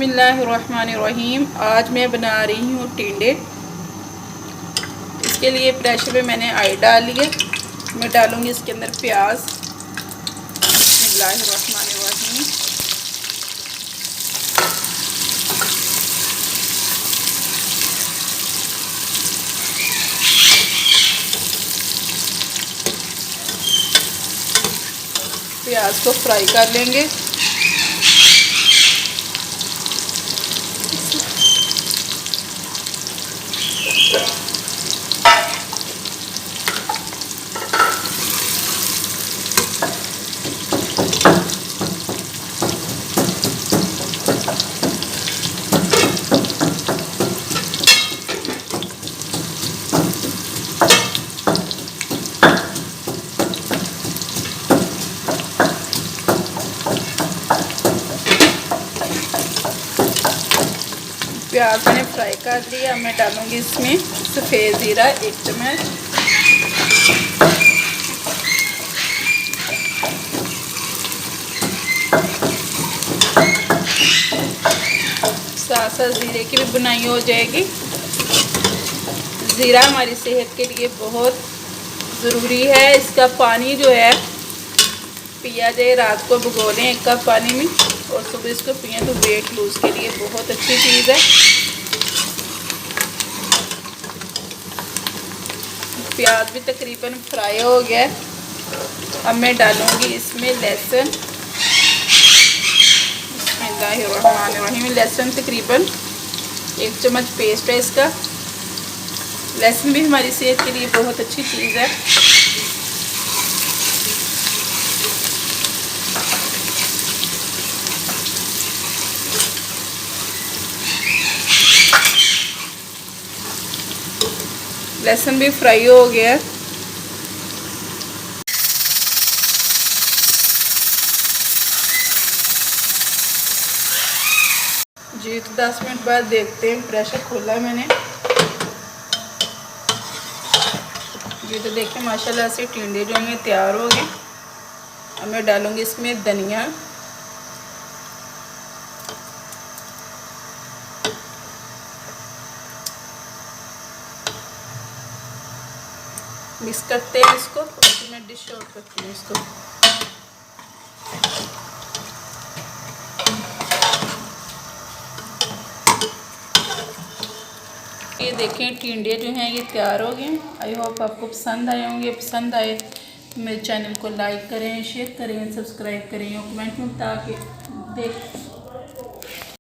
बिस्मिल्लाहिर्रहमानिर्रहीम। आज मैं बना रही हूँ टिंडे। इसके लिए प्रेशर में मैंने आई डाल लिया। मैं डालूँगी इसके अंदर प्याज। बिस्मिल्लाहिर्रहमानिर्रहीम। प्याज को फ्राई कर लेंगे। प्याज मैंने फ्राई कर दिया। मैं डालूँगी इसमें सफ़ेद ज़ीरा 1 चम्मच, साथ साथ ज़ीरे की भी बुनाई हो जाएगी। ज़ीरा हमारी सेहत के लिए बहुत ज़रूरी है। इसका पानी जो है पिया जाए, रात को भिगो लें 1 कप पानी में और सुबह इसको पिए तो वेट लूज़ के लिए बहुत अच्छी चीज़ है। प्याज भी तकरीबन फ्राई हो गया। अब मैं डालूँगी इसमें लहसुन। बिस्मिल्लाहिर्रहमानिर्रहीम। लहसुन तकरीबन 1 चम्मच पेस्ट है इसका। लहसुन भी हमारी सेहत के लिए बहुत अच्छी चीज़ है। लहसुन भी फ्राई हो गया। जी तो 10 मिनट बाद देखते हैं। प्रेशर खोला मैंने। जी तो देखिए माशाल्लाह से टिंडे जो हैं तैयार हो गए। अब मैं डालूँगी इसमें धनिया, मिक्स करते हैं इसको और फिर मैं डिश आउट करती हूँ इसको। ये देखें टिंडे जो हैं ये तैयार हो गए। आई होप आपको पसंद आए होंगे। पसंद आए तो मेरे चैनल को लाइक करें, शेयर करें, सब्सक्राइब करें और कमेंट में ताकि देख